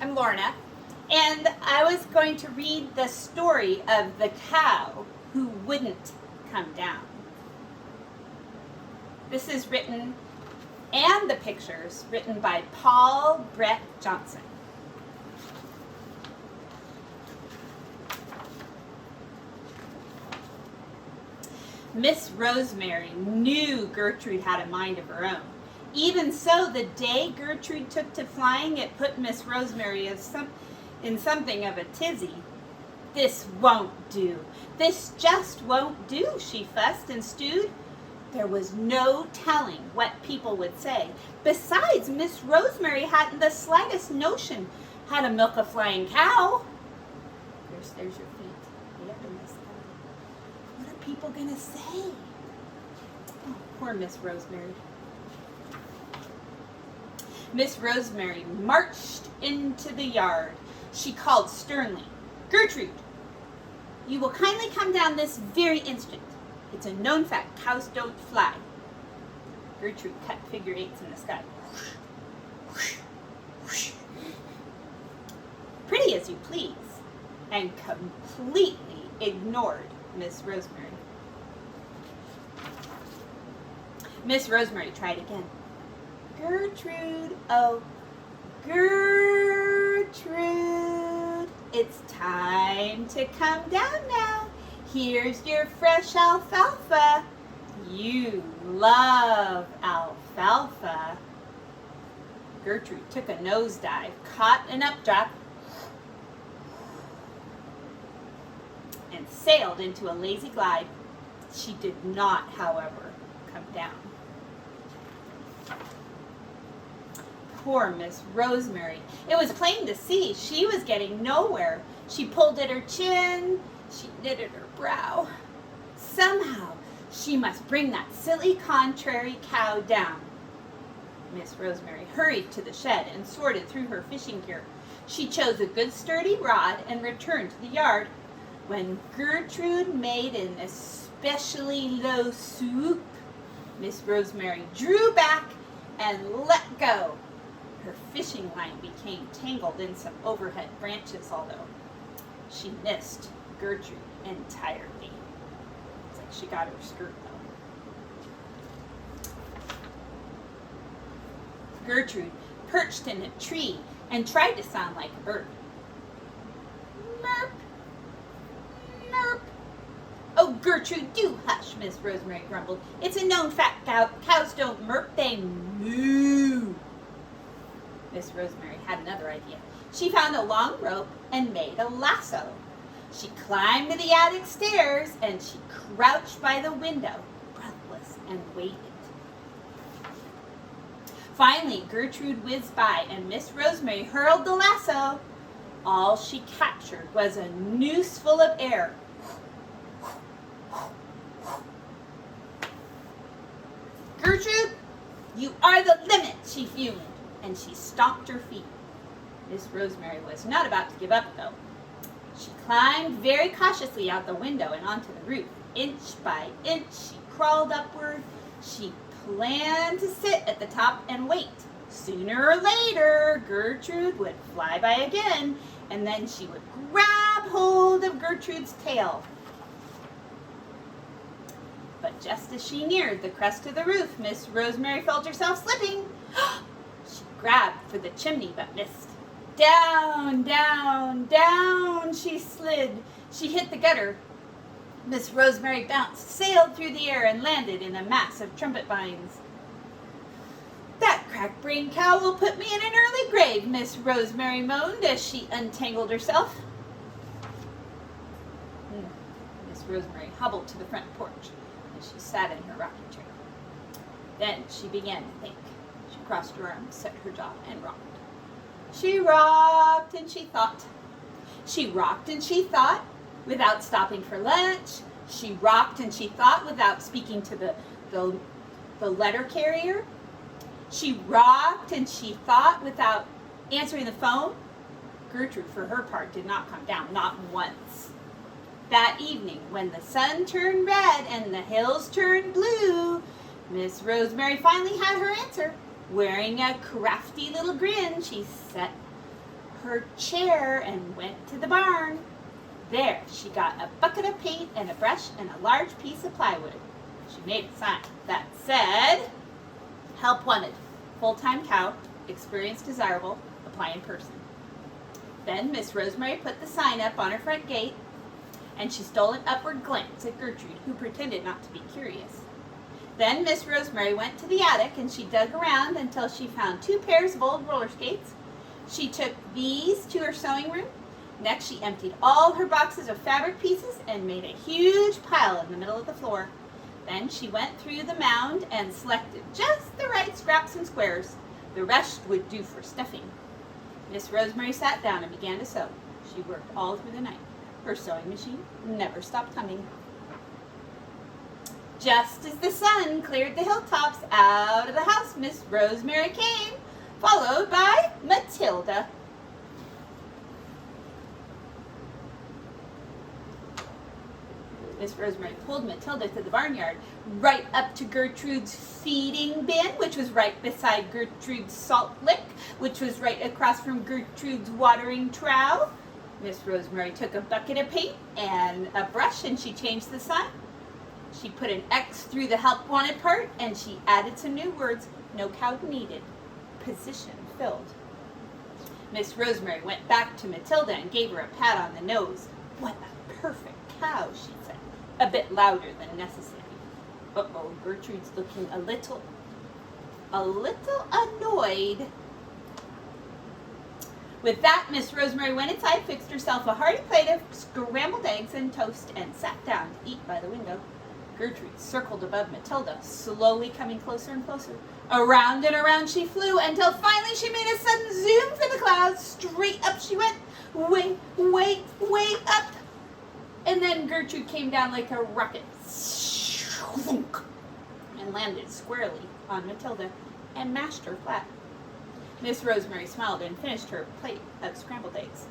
I'm Lorna, and I was going to read the story of the cow who wouldn't come down. This is written, and the pictures, written by Paul Brett Johnson. Miss Rosemary knew Gertrude had a mind of her own. Even so, the day Gertrude took to flying, it put Miss Rosemary in something of a tizzy. "This won't do. This just won't do," she fussed and stewed. There was no telling what people would say. Besides, Miss Rosemary hadn't the slightest notion how to milk a flying cow. There's your feet. Way up in the sky. What are people gonna say? Oh, poor Miss Rosemary. Miss Rosemary marched into the yard. She called sternly, "Gertrude, you will kindly come down this very instant. It's a known fact, cows don't fly." Gertrude cut figure eights in the sky. Pretty as you please, and completely ignored Miss Rosemary. Miss Rosemary tried again. "Gertrude, oh, Gertrude, it's time to come down now. Here's your fresh alfalfa. You love alfalfa." Gertrude took a nosedive, caught an updraft, and sailed into a lazy glide. She did not, however, come down. Poor Miss Rosemary. It was plain to see she was getting nowhere. She pulled at her chin. She knitted her brow. Somehow, she must bring that silly contrary cow down. Miss Rosemary hurried to the shed and sorted through her fishing gear. She chose a good sturdy rod and returned to the yard. When Gertrude made an especially low swoop, Miss Rosemary drew back and let go. Her fishing line became tangled in some overhead branches, although she missed Gertrude entirely. It's like she got her skirt though. Gertrude perched in a tree and tried to sound like a bird. "Merp, merp." "Oh, Gertrude, do hush," Miss Rosemary grumbled. "It's a known fact, cows don't merp, they moo." Miss Rosemary had another idea. She found a long rope and made a lasso. She climbed to the attic stairs and she crouched by the window, breathless, and waited. Finally, Gertrude whizzed by and Miss Rosemary hurled the lasso. All she captured was a noose full of air. "Gertrude, you are the limit," she fumed, and she stomped her feet. Miss Rosemary was not about to give up, though. She climbed very cautiously out the window and onto the roof. Inch by inch, she crawled upward. She planned to sit at the top and wait. Sooner or later, Gertrude would fly by again, and then she would grab hold of Gertrude's tail. But just as she neared the crest of the roof, Miss Rosemary felt herself slipping. She grabbed for the chimney but missed. Down, down, down she slid. She hit the gutter. Miss Rosemary bounced, sailed through the air, and landed in a mass of trumpet vines. "That crack-brained cow will put me in an early grave," Miss Rosemary moaned as she untangled herself. Miss Rosemary hobbled to the front porch and she sat in her rocking chair. Then she began to think. She crossed her arms, set her jaw, and rocked. She rocked and she thought. She rocked and she thought without stopping for lunch. She rocked and she thought without speaking to the letter carrier. She rocked and she thought without answering the phone. Gertrude, for her part, did not come down, not once. That evening, when the sun turned red and the hills turned blue, Miss Rosemary finally had her answer. Wearing a crafty little grin, she set her chair and went to the barn. There she got a bucket of paint and a brush and a large piece of plywood. She made a sign that said, "Help wanted, full-time cow, experience desirable, apply in person." Then Miss Rosemary put the sign up on her front gate, and she stole an upward glance at Gertrude, who pretended not to be curious. Then Miss Rosemary went to the attic and she dug around until she found 2 pairs of old roller skates. She took these to her sewing room. Next, she emptied all her boxes of fabric pieces and made a huge pile in the middle of the floor. Then she went through the mound and selected just the right scraps and squares. The rest would do for stuffing. Miss Rosemary sat down and began to sew. She worked all through the night. Her sewing machine never stopped humming. Just as the sun cleared the hilltops, out of the house Miss Rosemary came, followed by Matilda. Miss Rosemary pulled Matilda to the barnyard, right up to Gertrude's feeding bin, which was right beside Gertrude's salt lick, which was right across from Gertrude's watering trough. Miss Rosemary took a bucket of paint and a brush and she changed the sign. She put an X through the help wanted part and she added some new words. No cow needed. Position filled. Miss Rosemary went back to Matilda and gave her a pat on the nose. "What a perfect cow," she said, a bit louder than necessary. Uh-oh, Gertrude's looking a little annoyed. With that, Miss Rosemary went inside, fixed herself a hearty plate of scrambled eggs and toast, and sat down to eat by the window. Gertrude circled above Matilda, slowly coming closer and closer. Around and around she flew until finally she made a sudden zoom for the clouds. Straight up she went, way, way, way up. And then Gertrude came down like a rocket and landed squarely on Matilda and mashed her flat. Miss Rosemary smiled and finished her plate of scrambled eggs.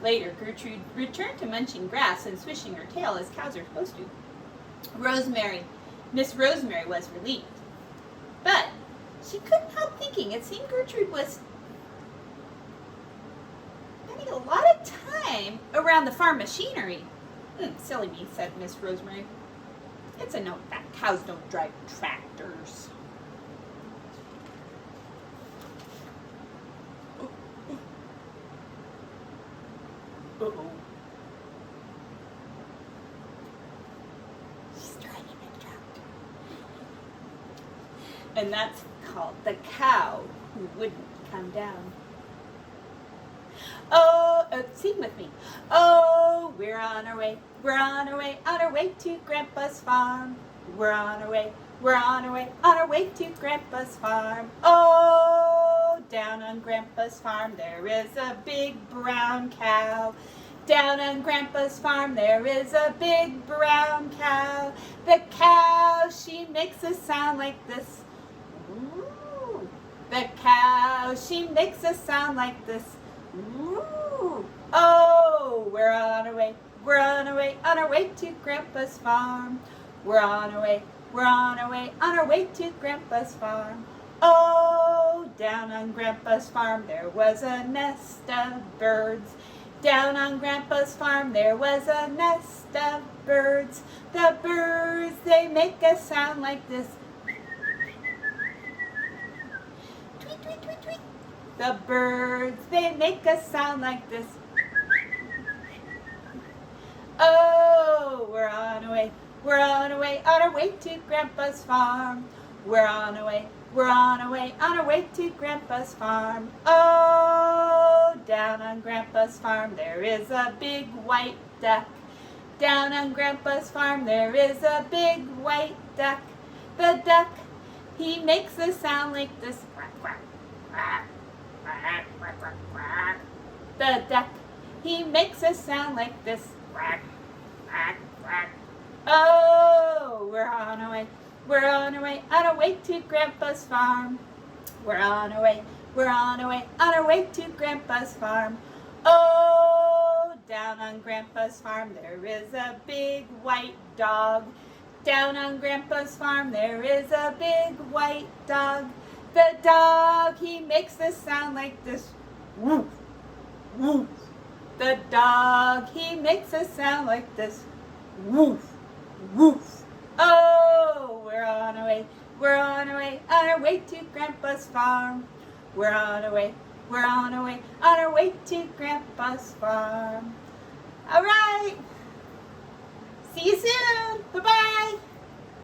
Later, Gertrude returned to munching grass and swishing her tail as cows are supposed to. Miss Rosemary was relieved. But she couldn't help thinking it seemed Gertrude was spending a lot of time around the farm machinery. Silly me, said Miss Rosemary. It's a note that cows don't drive tractors. Uh-oh. She's driving a tractor. And that's called The Cow Who Wouldn't Come Down. Oh, sing with me. Oh, we're on our way to Grandpa's farm. We're on our way to Grandpa's farm. Oh, down on Grandpa's farm there is a big brown cow. Down on Grandpa's farm there is a big brown cow. The cow, she makes a sound like this. Ooh. The cow, she makes a sound like this. Ooh. Oh, we're on our way to Grandpa's farm. We're on our way to Grandpa's farm. Oh, down on Grandpa's farm there was a nest of birds. Down on Grandpa's farm there was a nest of birds. The birds, they make a sound like this. Tweet, tweet, tweet, tweet. The birds, they make a sound like this. Oh, we're on our way to Grandpa's farm. We're on our way to Grandpa's farm. Oh, down on Grandpa's farm there is a big white duck. Down on Grandpa's farm there is a big white duck. The duck, he makes a sound like this. The duck, he makes a sound like this. Oh, we're on our way to Grandpa's farm. We're on our way to Grandpa's farm. Oh, down on Grandpa's farm there is a big white dog. Down on Grandpa's farm there is a big white dog. The dog, he makes the sound like this. Woof, woof. The dog, he makes a sound like this. Woof, woof. Oh, we're on our way on our way to Grandpa's farm. We're on our way on our way to Grandpa's farm. All right. See you soon. Bye-bye.